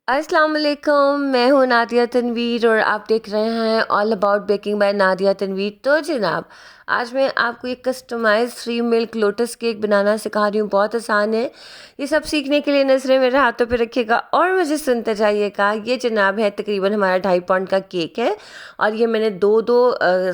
अस्सलाम वालेकुम, मैं हूँ नादिया तनवीर और आप देख रहे हैं all about baking by Nadia Tanveer. तो जनाब, आज मैं आपको एक कस्टमाइज 3 मिल्क लोटस केक बनाना सिखा रही हूँ। बहुत आसान है। ये सब सीखने के लिए नज़रें मेरे हाथों पे रखिएगा और मुझे सुनते जाइएगा। ये जनाब है तकरीबन हमारा 2.5 पाउंड का केक है और ये मैंने दो दो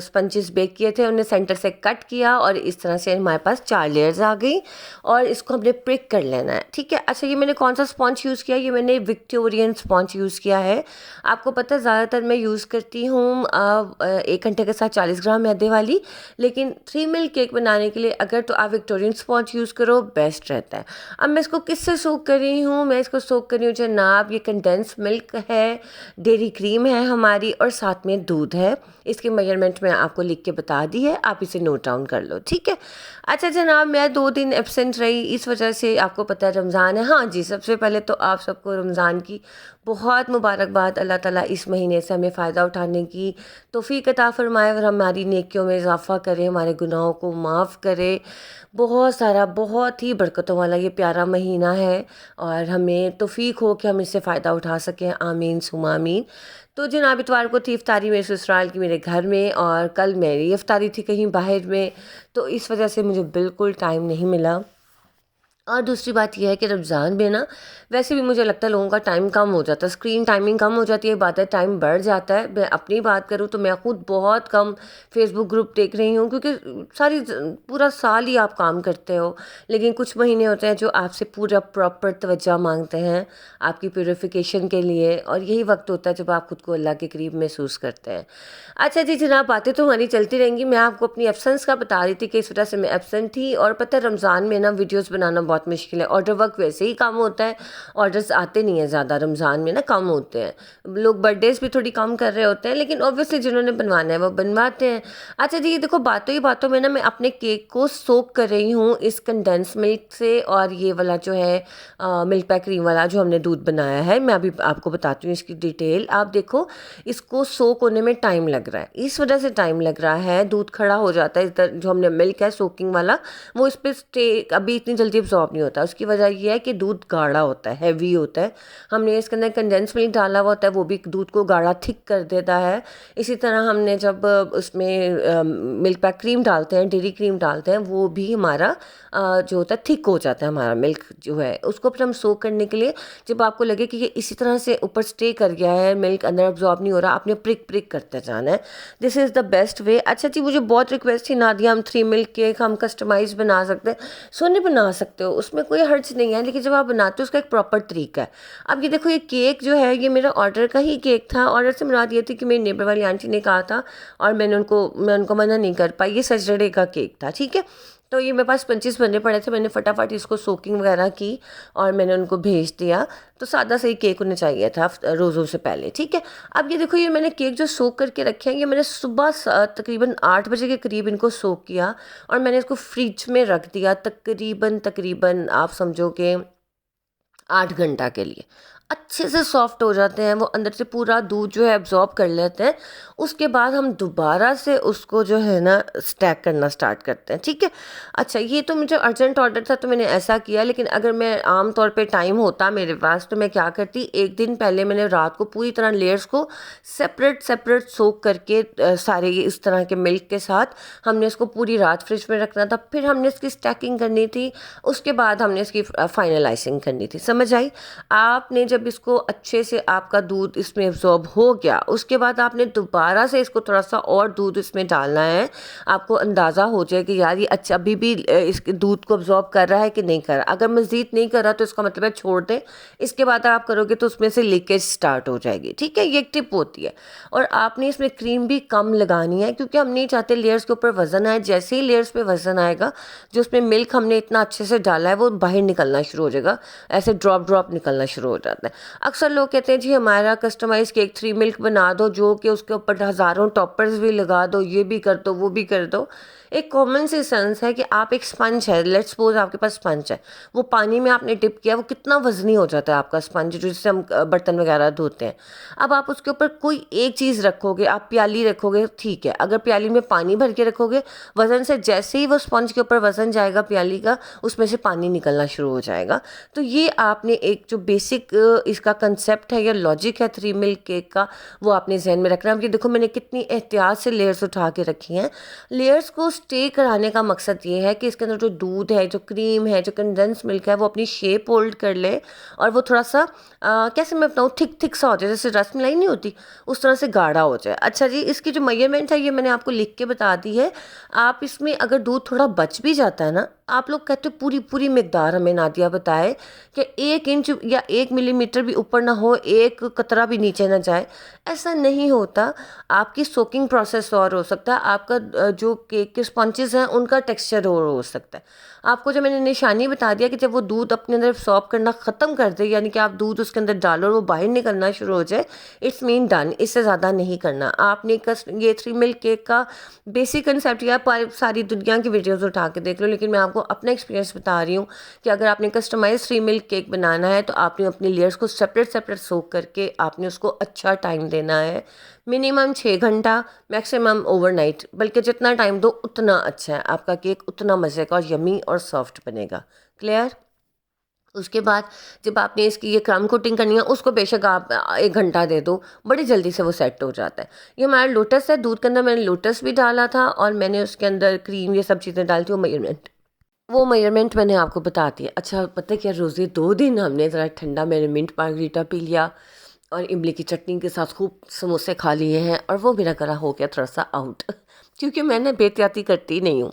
स्पंजेस बेक किए थे, उन्हें सेंटर से कट किया और इस तरह से हमारे पास 4 लेयर्स आ गई और इसको हमने प्रिक कर लेना है। ठीक है। अच्छा, ये मैंने कौन सा स्पॉन्ज यूज़ किया? ये मैंने विक्टोरियन स्पॉन्ज यूज़ किया है। आपको पता है ज़्यादातर मैं यूज़ करती हूँ 1 घंटे के साथ 40 ग्राम मैदे वाली, लेकिन 3 मिल्क केक बनाने के लिए अगर तो आप विक्टोरियन स्पॉन्ज यूज़ करो, बेस्ट रहता है। अब मैं इसको किससे सोक कर रही हूँ? मैं इसको सोक कर रही हूँ जनाब, ये कंडेंस मिल्क है, डेयरी क्रीम है हमारी और साथ में दूध है। इसकी मेजरमेंट मैं आपको लिख के बता दी है, आप इसे नोट डाउन कर लो। ठीक है। अच्छा जनाब, मैं 2 दिन एब्सेंट रही, इस वजह से आपको पता है रमज़ान है। हाँ जी, सबसे पहले तो आप सबको रमज़ान की बहुत मुबारकबाद। अल्लाह ताला इस महीने से हमें फ़ायदा उठाने की तौफ़ीक अता फ़रमाए और हमारी नेकियों में इजाफ़ा करे, हमारे गुनाहों को माफ़ करे। बहुत सारा, बहुत ही बरकतों वाला ये प्यारा महीना है और हमें तौफ़ीक हो कि हम इससे फ़ायदा उठा सकें। आमीन सुमा आमीन। तो जनाब, इतवार को थी इफ्तारी मेरे ससुराल की, मेरे घर में, और कल मेरी इफ्तारी थी कहीं बाहर में, तो इस वजह से मुझे बिल्कुल टाइम नहीं मिला। और दूसरी बात यह है कि रमज़ान में ना वैसे भी मुझे लगता है लोगों का टाइम कम हो जाता है, स्क्रीन टाइमिंग कम हो जाती है, बात है टाइम बढ़ जाता है। मैं अपनी बात करूँ तो मैं खुद बहुत कम फेसबुक ग्रुप देख रही हूँ, क्योंकि पूरा साल ही आप काम करते हो, लेकिन कुछ महीने होते हैं जो आपसे पूरा प्रॉपर तवज्जो मांगते हैं आपकी प्योरीफिकेशन के लिए, और यही वक्त होता है जब आप खुद को अल्लाह के करीब महसूस करते हैं। अच्छा जी जनाब, बातें तो हमारी चलती रहेंगी। मैं आपको अपनी एब्सेंस का बता रही थी कि इस वजह से मैं एब्सेंट थी। और पता है रमज़ान में ना वीडियोस बनाना बहुत मुश्किल है, ऑर्डर वर्क वैसे ही कम होता है, ऑर्डर्स आते नहीं हैं ज़्यादा, रमज़ान में ना कम होते हैं। लोग बर्थडेज भी थोड़ी कम कर रहे होते हैं, लेकिन ऑब्वियसली जिन्होंने बनवाना है वो बनवाते हैं। अच्छा जी, ये देखो बातों ही बातों में ना मैं अपने केक को सोक कर रही हूँ इस कंडेंस मिल्क से, और ये वाला जो है मिल्क पैक क्रीम वाला जो हमने दूध बनाया है, मैं अभी आपको बताती हूँ इसकी डिटेल। आप देखो, इसको सोक होने में टाइम लग रहा है, इस वजह से टाइम लग रहा है, दूध खड़ा हो जाता है। इधर जो हमने मिल्क है सोकिंग वाला, वो इस पर स्टे अभी इतनी जल्दी अब्जॉर्ब नहीं होता। उसकी वजह ये है कि दूध गाढ़ा होता है, हैवी होता है। हमने इसके अंदर कंडेंस मिल्क डाला हुआ होता है, वो भी दूध को गाढ़ा थिक कर देता है। इसी तरह हमने जब उसमें मिल्क पैक क्रीम डालते हैं, डेयरी क्रीम डालते हैं, वो भी हमारा जो होता है थिक हो जाता है। हमारा मिल्क जो है उसको फिर हम सोक करने के लिए, जब आपको लगे कि ये इसी तरह से ऊपर स्टे कर गया है, मिल्क अंदर अब्जॉर्ब नहीं हो रहा, आपने प्रिक प्रिक करते जाना है। This is the best way. अच्छा जी, मुझे बहुत रिक्वेस्ट थी नादिया, हम 3 मिल्क केक हम कस्टमाइज बना सकते हैं। सोने बना सकते हो, उसमें कोई हर्ज नहीं है, लेकिन जब आप बनाते हो उसका एक प्रॉपर तरीका है। अब ये देखो, ये केक जो है ये मेरा ऑर्डर का ही केक था। ऑर्डर से मुराद ये थी कि मेरी नेबर वाली आंटी ने कहा था और मैं उनको मना नहीं कर पाई। ये सैटरडे का केक था। ठीक है। तो ये मेरे पास 25 बनने पड़े थे, मैंने फटाफट इसको सोकिंग वगैरह की और मैंने उनको भेज दिया। तो सादा सही केक उन्हें चाहिए था रोज़ों से पहले। ठीक है। अब ये देखो, ये मैंने केक जो सोक करके रखे हैं, ये मैंने सुबह तकरीबन 8 बजे के करीब इनको सोक किया और मैंने इसको फ्रिज में रख दिया तकरीबन तकरीबन आप समझो कि 8 घंटा के लिए। अच्छे से सॉफ्ट हो जाते हैं वो, अंदर से पूरा दूध जो है एब्जॉर्ब कर लेते हैं। उसके बाद हम दोबारा से उसको जो है ना स्टैक करना स्टार्ट करते हैं। ठीक है। अच्छा, ये तो मुझे अर्जेंट ऑर्डर था तो मैंने ऐसा किया, लेकिन अगर मैं आम तौर पे टाइम होता मेरे पास तो मैं क्या करती, एक दिन पहले मैंने रात को पूरी तरह लेयर्स को सेपरेट सेपरेट सोक करके सारे ये इस तरह के मिल्क के साथ हमने इसको पूरी रात फ्रिज में रखना था। फिर हमने इसकी स्टैकिंग करनी थी, उसके बाद हमने इसकी फाइनलाइजिंग करनी थी। समझ आई? आपने जब इसको अच्छे से आपका दूध इसमें एब्जॉर्ब हो गया, उसके बाद आपने दोबारा से इसको थोड़ा सा और दूध इसमें डालना है। आपको अंदाज़ा हो जाए कि यार ये अच्छा अभी भी इसके दूध को एब्जॉर्ब कर रहा है कि नहीं कर रहा। अगर मज़ीद नहीं कर रहा तो इसका मतलब है छोड़ दें। इसके बाद आप करोगे तो उसमें से लीकेज स्टार्ट हो जाएगी। ठीक है, ये एक टिप होती है। और आपने इसमें क्रीम भी कम लगानी है, क्योंकि हम नहीं चाहते लेयर्स के ऊपर वज़न आए। जैसे ही लेयर्स पे वज़न आएगा, जो उसमें मिल्क हमने इतना अच्छे से डाला है वो बाहर निकलना शुरू हो जाएगा, ऐसे ड्रॉप ड्रॉप निकलना शुरू हो जाता है। अक्सर लोग कहते हैं जी हमारा कस्टमाइज केक 3 मिल्क बना दो, जो कि उसके ऊपर हज़ारों टॉपर्स भी लगा दो, ये भी कर दो वो भी कर दो। एक कॉमन सी सेंस है कि आप एक स्पंज है, लेट्स सपोज आपके पास स्पंज है, वो पानी में आपने डिप किया, वो कितना वजनी हो जाता है आपका स्पंज जिससे हम बर्तन वगैरह धोते हैं। अब आप उसके ऊपर कोई एक चीज़ रखोगे, आप प्याली रखोगे, ठीक है, अगर प्याली में पानी भर के रखोगे, वजन से जैसे ही वो स्पंज के ऊपर वजन जाएगा प्याली का, उसमें से पानी निकलना शुरू हो जाएगा। तो ये आपने एक जो बेसिक इसका कंसेप्ट है या लॉजिक है 3 मिल्क केक का, वो आपने जहन में रखना है। देखो मैंने कितनी एहतियात से लेयर्स उठा के रखी हैं। लेयर्स को स्टे कराने का मकसद ये है कि इसके अंदर जो दूध है, जो क्रीम है, जो कंडेंस मिल्क है, वो अपनी शेप होल्ड कर ले और वो थोड़ा सा कैसे मैं बताऊँ, थिक थिक सा हो जाए, जैसे रसमलाई नहीं होती उस तरह से गाढ़ा हो जाए। अच्छा जी, इसकी जो मेजरमेंट है ये मैंने आपको लिख के बता दी है। आप इसमें अगर दूध थोड़ा बच भी जाता है ना, आप लोग कहते हो पूरी पूरी मिकदार हमें नादिया बताए कि 1 इंच या 1 मिलीमीटर भी ऊपर ना हो, एक कतरा भी नीचे ना जाए, ऐसा नहीं होता। आपकी सोकिंग प्रोसेस और हो सकता है, आपका जो केक के स्पंचेस हैं उनका टेक्सचर और हो सकता है। आपको जो मैंने निशानी बता दिया कि जब वो दूध अपने अंदर सॉप करना ख़त्म कर दे, यानी कि आप दूध उसके अंदर डालो और वो बाहर निकलना शुरू हो जाए, इट्स मीन डन। इससे ज़्यादा नहीं करना आपने। ये 3 मिल्क केक का बेसिक कंसेप्ट या सारी दुनिया की वीडियोस उठा के देख लो, लेकिन मैं आपको अपना एक्सपीरियंस बता रही हूँ कि अगर आपने कस्टमाइज 3 मिल्क केक बनाना है तो आपने अपनी लेयर्स को सेपरेट सेपरेट सोक करके आपने उसको अच्छा टाइम देना है। मिनिमम 6 घंटा, मैक्सिमम ओवरनाइट, बल्कि जितना टाइम दो उतना अच्छा है, आपका केक उतना मज़े का और यमी और सॉफ्ट बनेगा। क्लियर? उसके बाद जब आपने इसकी ये क्रम कोटिंग करनी है, उसको बेशक आप 1 घंटा दे दो, बड़ी जल्दी से वो सेट हो जाता है। ये हमारा लोटस है, दूध के अंदर मैंने लोटस भी डाला था और मैंने उसके अंदर क्रीम ये सब चीज़ें डाली थी। वो मेजरमेंट मैंने आपको बता दी। अच्छा, पता है क्या, रोज़े 2 दिन हमने ज़रा ठंडा मैंने मिंट मार्गरीटा पी लिया और इमली की चटनी के साथ खूब समोसे खा लिए हैं और वो मेरा गला हो गया थोड़ा सा आउट क्योंकि मैंने बेहतियाती करती नहीं हूँ।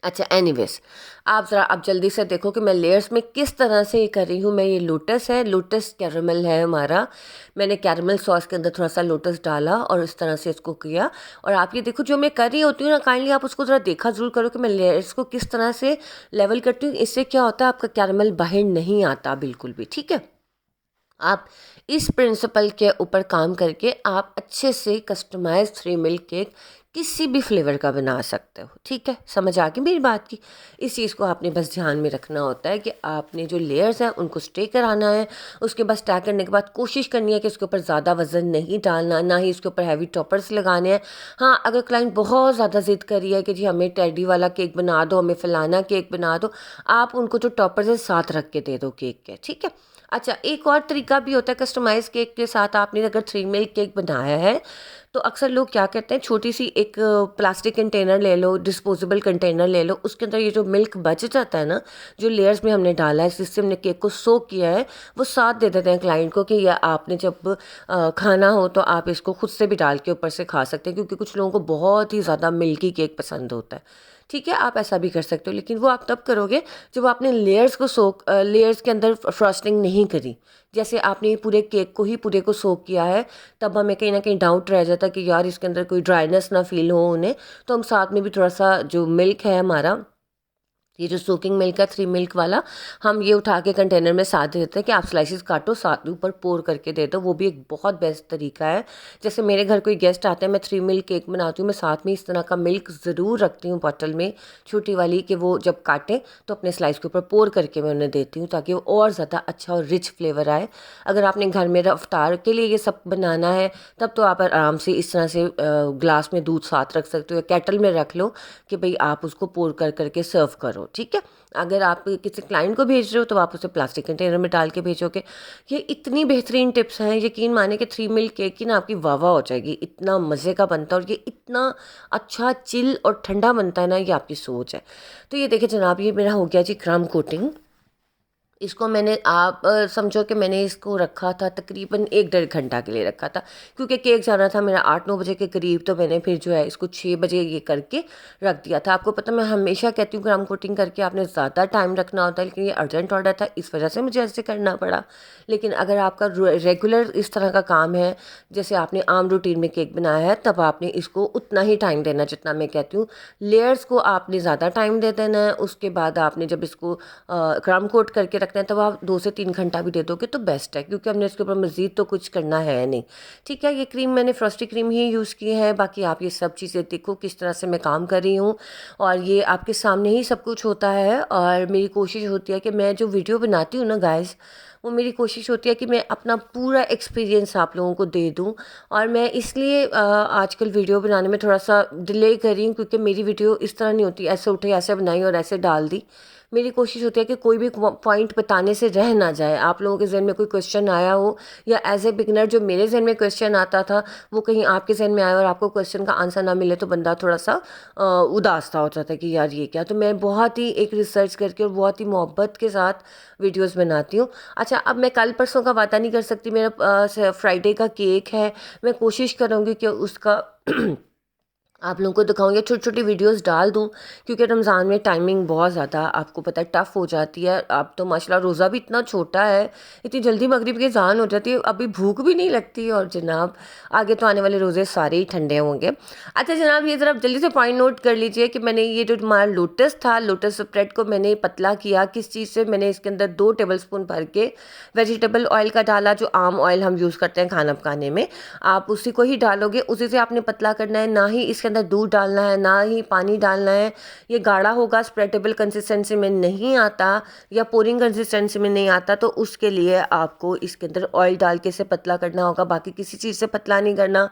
अच्छा, एनीवेज, आप ज़रा अब जल्दी से देखो कि मैं लेयर्स में किस तरह से ये कर रही हूँ। मैं ये लोटस है, लोटस कैरमल है हमारा, मैंने कैरमल सॉस के अंदर थोड़ा सा लोटस डाला और इस तरह से इसको किया। और आप ये देखो, जो मैं कर रही होती हूँ ना, काइंडली आप उसको ज़रा देखा ज़रूर करो कि मैं लेयर्स को किस तरह से लेवल करती हूँ। इससे क्या होता है, आपका कैरमल बाहर नहीं आता बिल्कुल भी। ठीक है, आप इस प्रिंसिपल के ऊपर काम करके आप अच्छे से कस्टमाइज 3 मिल्क केक किसी भी फ्लेवर का बना सकते हो। ठीक है, समझ आ गई मेरी बात की? इस चीज़ को आपने बस ध्यान में रखना होता है कि आपने जो लेयर्स हैं उनको स्टे कराना है। उसके बाद स्टैक करने के बाद कोशिश करनी है कि उसके ऊपर ज़्यादा वज़न नहीं डालना, ना ही उसके ऊपर हैवी टॉपर्स लगाने हैं। हाँ, अगर क्लाइंट बहुत ज़्यादा ज़िद करी है कि जी हमें टेडी वाला केक बना दो, हमें फलाना केक बना दो, आप उनको जो टॉपर्स है साथ रख के दे दो केक के। ठीक है। अच्छा, एक और तरीका भी होता है कस्टमाइज़ केक के साथ। आपने अगर 3 मिल्क केक बनाया है तो अक्सर लोग क्या कहते हैं, छोटी सी एक प्लास्टिक कंटेनर ले लो, डिस्पोजेबल कंटेनर ले लो, उसके अंदर ये जो मिल्क बच जाता है ना, जो लेयर्स में हमने डाला है, जिससे हमने केक को सोक किया है, वो साथ दे देते हैं क्लाइंट को कि यह आपने जब खाना हो तो आप इसको खुद से भी डाल के ऊपर से खा सकते हैं, क्योंकि कुछ लोगों को बहुत ही ज़्यादा मिल्की केक पसंद होता है। ठीक है, आप ऐसा भी कर सकते हो, लेकिन वो आप तब करोगे जब आपने लेयर्स को लेयर्स के अंदर फ्रॉस्टिंग नहीं करी। जैसे आपने पूरे केक को ही पूरे को सोक किया है, तब हमें कहीं ना कहीं डाउट रह जाता कि यार इसके अंदर कोई ड्राइनेस ना फील हो उन्हें, तो हम साथ में भी थोड़ा सा जो मिल्क है हमारा, ये जो सोकिंग मिल्क है 3 मिल्क वाला, हम ये उठा के कंटेनर में साथ दे देते हैं कि आप स्लाइसेस काटो, साथ ऊपर पोर करके दे दो। वो भी एक बहुत बेस्ट तरीका है। जैसे मेरे घर कोई गेस्ट आते हैं, मैं 3 मिल्क केक बनाती हूँ, मैं साथ में इस तरह का मिल्क ज़रूर रखती हूँ बॉटल में, छोटी वाली, कि वो जब काटें तो अपने स्लाइस के ऊपर पोर करके मैं उन्हें देती हूँ, ताकि वो और ज़्यादा अच्छा और रिच फ्लेवर आए। अगर आपने घर में रफ्तार के लिए ये सब बनाना है, तब तो आप आराम से इस तरह से ग्लास में दूध साथ रख सकते हो या केटल में रख लो कि भाई आप उसको पोर कर करके सर्व करो। ठीक है, अगर आप किसी क्लाइंट को भेज रहे हो तो आप उसे प्लास्टिक कंटेनर में डाल के भेजोगे। ये इतनी बेहतरीन टिप्स हैं, यकीन माने कि 3 मिल्क केक की ना आपकी वाह वाह हो जाएगी। इतना मज़े का बनता है और ये इतना अच्छा चिल और ठंडा बनता है ना, ये आपकी सोच है। तो ये देखिए जनाब, ये मेरा हो गया जी क्रम कोटिंग। इसको मैंने आप समझो कि मैंने इसको रखा था तकरीबन 1 डेढ़ घंटा के लिए रखा था, क्योंकि केक जाना था मेरा 8 9 बजे के करीब, तो मैंने फिर जो है इसको 6 बजे ये करके रख दिया था। आपको पता, मैं हमेशा कहती हूँ ग्राम कोटिंग करके आपने ज़्यादा टाइम रखना होता है, लेकिन ये अर्जेंट ऑर्डर था, इस वजह से मुझे ऐसे करना पड़ा। लेकिन अगर आपका रेगुलर इस तरह का काम है, जैसे आपने आम रूटीन में केक बनाया है, तब आपने इसको उतना ही टाइम देना जितना मैं कहती हूँ। लेयर्स को आपने ज़्यादा टाइम दे देना है। उसके बाद आपने जब इसको क्रम कोट करके रखना है तब आप 2 से 3 घंटा भी दे दोगे तो बेस्ट है, क्योंकि हमने इसके ऊपर मज़ीद तो कुछ करना है नहीं। ठीक है, ये क्रीम मैंने फ्रॉस्टी क्रीम ही यूज़ की है। बाकी आप ये सब चीज़ें देखो किस तरह से मैं काम कर रही हूँ, और ये आपके सामने ही सब कुछ होता है। और मेरी कोशिश होती है कि मैं जो वीडियो बनाती हूँ ना गाइस, वो मेरी कोशिश होती है कि मैं अपना पूरा एक्सपीरियंस आप लोगों को दे दूं। और मैं इसलिए आजकल वीडियो बनाने में थोड़ा सा डिले कर रही हूँ, क्योंकि मेरी वीडियो इस तरह नहीं होती ऐसे उठे ऐसे बनाई और ऐसे डाल दी। मेरी कोशिश होती है कि कोई भी पॉइंट बताने से रह ना जाए। आप लोगों के जहन में कोई क्वेश्चन आया हो, या एज ए बिगनर जो मेरे जहन में क्वेश्चन आता था वो कहीं आपके जहन में आया और आपको क्वेश्चन का आंसर ना मिले तो बंदा थोड़ा सा उदास सा हो जाता है कि यार ये क्या। तो मैं बहुत ही एक रिसर्च करके और बहुत ही मोहब्बत के साथ वीडियोस बनाती हूँ। अच्छा, अब मैं कल परसों का वादा नहीं कर सकती, मेरा फ्राइडे का केक है। मैं कोशिश करूँगी कि उसका आप लोगों को दिखाऊंगी, छोटी छोटी वीडियोस डाल दूं, क्योंकि रमज़ान में टाइमिंग बहुत ज़्यादा आपको पता है टफ़ हो जाती है। अब तो माशाल्लाह रोज़ा भी इतना छोटा है, इतनी जल्दी मगरिब की अज़ान हो जाती है, अभी भूख भी नहीं लगती। और जनाब आगे तो आने वाले रोज़े सारे ही ठंडे होंगे। अच्छा जनाब, ये ज़रा जल्दी से पॉइंट नोट कर लीजिए कि मैंने ये जो हमारा लोटस था, लोटस स्प्रेड को मैंने पतला किया किस चीज़ से। मैंने इसके अंदर 2 टेबलस्पून भर के वेजिटेबल ऑयल का डाला, जो आम ऑयल हम यूज़ करते हैं खाना पकाने में, आप उसी को ही डालोगे, उसी से आपने पतला करना है। ना ही इसके अंदर दूध डालना है, ना ही पानी डालना है। ये गाढ़ा होगा, स्प्रेडेबल कंसिस्टेंसी में नहीं आता या पोरिंग कंसिस्टेंसी में नहीं आता, तो उसके लिए आपको इसके अंदर ऑयल डाल के इसे पतला करना होगा। बाकी किसी चीज़ से पतला नहीं करना।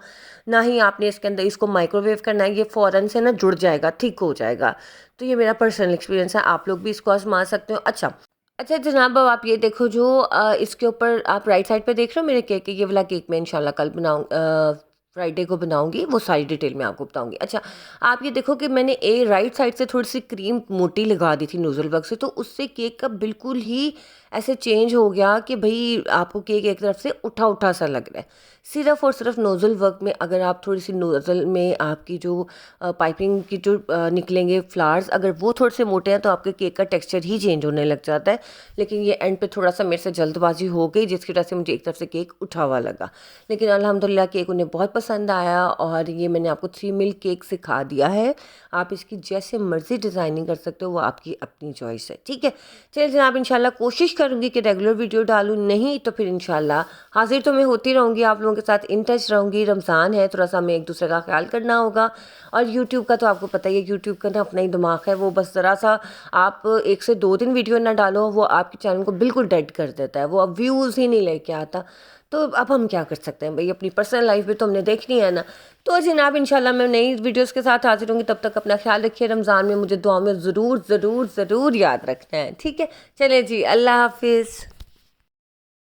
ना ही आपने इसके अंदर इसको माइक्रोवेव करना है, ये फ़ौरन से ना जुड़ जाएगा, ठीक हो जाएगा। तो ये मेरा पर्सनल एक्सपीरियंस है, आप लोग भी इसको आजमा सकते हो। अच्छा अच्छा जनाब, अब आप ये देखो जो इसके ऊपर आप राइट साइड पे देख रहे हो मेरे केक, ये वाला केक मैं इंशाल्लाह कल बनाऊँ, फ्राइडे को बनाऊंगी, वो सारी डिटेल में आपको बताऊंगी। अच्छा, आप ये देखो कि मैंने राइट साइड से थोड़ी सी क्रीम मोटी लगा दी थी नोज़ल वर्क से, तो उससे केक का बिल्कुल ही ऐसे चेंज हो गया कि भाई आपको केक एक तरफ से उठा उठा सा लग रहा है। सिर्फ और सिर्फ नोज़ल वर्क में अगर आप थोड़ी सी नोज़ल में आपकी जो पाइपिंग की जो निकलेंगे फ्लावर्स, अगर वो थोड़े से मोटे हैं तो आपके केक का टेक्सचर ही चेंज होने लग जाता है। लेकिन ये एंड पे थोड़ा सा मेरे से जल्दबाजी हो गई, जिसकी वजह से मुझे एक तरफ से केक उठा हुआ लगा। लेकिन अल्हम्दुलिल्लाह केक उन्हें बहुत पसंद आया, और ये मैंने आपको 3 मिल्क केक सिखा दिया है। आप इसकी जैसे मर्ज़ी डिज़ाइनिंग कर सकते हो, वो आपकी अपनी चॉइस है। ठीक है, चलिए जनाब, इंशाल्लाह कोशिश करूँगी कि रेगुलर वीडियो डालूँ, नहीं तो फिर इंशाल्लाह हाजिर तो मैं होती रहूँगी, आप लोगों के साथ इन टच रहूँगी। रमज़ान है, थोड़ा सा हमें एक दूसरे का ख्याल करना होगा। और यूट्यूब का तो आपको पता ही है, यूट्यूब का ना अपना ही दिमाग है, वो बस ज़रा सा आप 1 से 2 दिन वीडियो ना डालो, वो आपके चैनल को बिल्कुल डेड कर देता है, वो अब व्यूज़ ही नहीं लेके आता। तो अब हम क्या कर सकते हैं भाई, अपनी पर्सनल लाइफ भी तो हमने देखनी है ना। तो जनाब इंशाल्लाह मैं नई वीडियोस के साथ हाजिर होंगी, तब तक अपना ख्याल रखिए। रमज़ान में मुझे दुआ में ज़रूर ज़रूर ज़रूर याद रखना है। ठीक है, चले जी, अल्लाह हाफिज़।